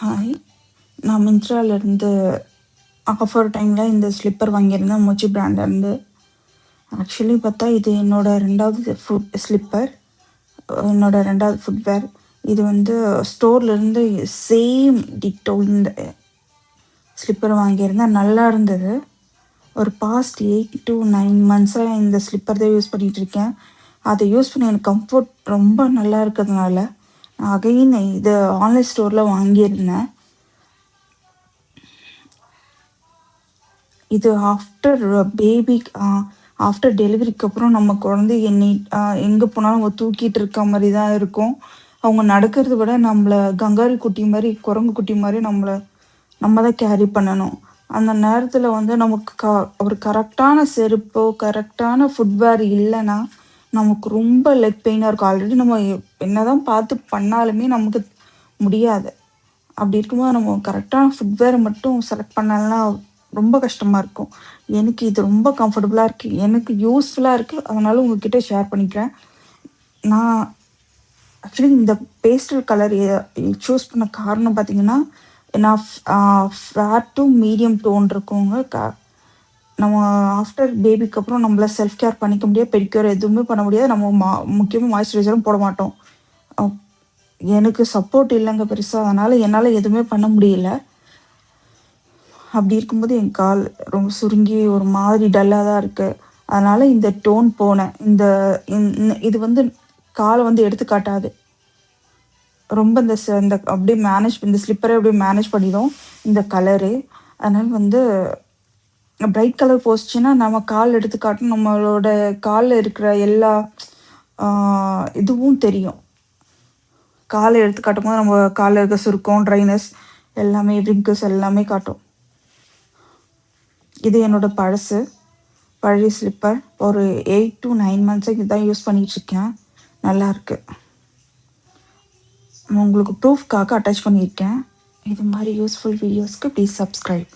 Hi, நான் மிந்த்ராலேருந்து offer டைமில் இந்த ஸ்லிப்பர் வாங்கியிருந்தேன் மூச்சி பிராண்ட்லேருந்து. ஆக்சுவலி பார்த்தா இது என்னோடய 2வது ஸ்லிப்பர், என்னோடய 2வது ஃபுட்வேர். இது வந்து ஸ்டோர்லேருந்து சேம் டிட்டோ இந்த ஸ்லிப்பர் வாங்கியிருந்தேன். நல்லா இருந்தது. ஒரு பாஸ்ட் 8 to 9 monthஸாக இந்த ஸ்லிப்பர் தான் யூஸ் பண்ணிகிட்ருக்கேன். அதை யூஸ் பண்ணி எனக்கு கம்ஃபர்ட் ரொம்ப நல்லா இருக்கிறதுனால நான் அகைன் இது ஆன்லைன் ஸ்டோரில் வாங்கியிருந்தேன். இது ஆஃப்டர் டெலிவரிக்கு அப்புறம் நம்ம குழந்தைய எங்கே போனாலும் நம்ம தூக்கிட்டு இருக்க மாதிரி தான் இருக்கும். அவங்க நடக்கிறத விட நம்மளை கங்காரு குட்டி மாதிரி, குரங்கு குட்டி மாதிரி நம்ம தான் கேரி பண்ணணும். அந்த நேரத்தில் வந்து நமக்கு ஒரு கரெக்டான செருப்போ கரெக்டான ஃபுட்வேர் இல்லைன்னா நமக்கு ரொம்ப லெக் பெயினாக இருக்கும். ஆல்ரெடி நம்ம என்ன தான் பார்த்து பண்ணாலுமே நமக்கு முடியாது. அப்படி இருக்கும்போது நம்ம கரெக்டான ஃபுட்வேரை மட்டும் செலக்ட் பண்ணலன்னா ரொம்ப கஷ்டமாக இருக்கும். எனக்கு இது ரொம்ப கம்ஃபர்டபுளாக இருக்குது, எனக்கு யூஸ்ஃபுல்லாக இருக்குது. அதனால் உங்ககிட்ட ஷேர் பண்ணிக்கிறேன். நான் ஆக்சுவலி இந்த பேஸ்டல் கலர் சூஸ் பண்ண காரணம் பார்த்திங்கன்னா, நான் ஃபேர் டு மீடியம் டோன் இருக்கவங்க நம்ம ஆஃப்டர் பேபிக்கு அப்புறம் நம்மள செல்ஃப் கேர் பண்ணிக்க முடியாது, பெடிக்யூர் எதுவுமே பண்ண முடியாது. நம்ம முக்கியமாக மாய்ஸ்சரைசரும் போட மாட்டோம். எனக்கு சப்போர்ட் இல்லைங்க பெருசாக, அதனால் என்னால் எதுவுமே பண்ண முடியல. அப்படி இருக்கும்போது என் கால் ரொம்ப சுருங்கி ஒரு மாதிரி டல்லாக தான் இருக்குது. அதனால் இந்த டோன் போனேன். இது வந்து காலை வந்து எடுத்து காட்டாது. ரொம்ப இந்த அப்படியே இந்த ஸ்லிப்பரை அப்படியே மேனேஜ் பண்ணிடும் இந்த கலரு. அதனால் வந்து பிரைட் கலர் போச்சுன்னா நம்ம கால் எடுத்து காட்டும், நம்மளோட காலில் இருக்கிற எல்லா இதுவும் தெரியும். காலை எடுத்து காட்டும் போது நம்ம காலில் இருக்க சுருக்கம், ட்ரைனஸ் எல்லாமே, ரிங்கிள்ஸ் எல்லாமே காட்டும். இது என்னோடய பழைய ஸ்லிப்பர். ஒரு 8 to 9 monthஸாக இதுதான் யூஸ் பண்ணிகிட்ருக்கேன். நல்லாயிருக்கு. உங்களுக்கு ப்ரூஃப்காக அட்டாச் பண்ணியிருக்கேன். இது மாதிரி யூஸ்ஃபுல் வீடியோஸ்க்கு ப்ளீஸ் சப்ஸ்கிரைப்.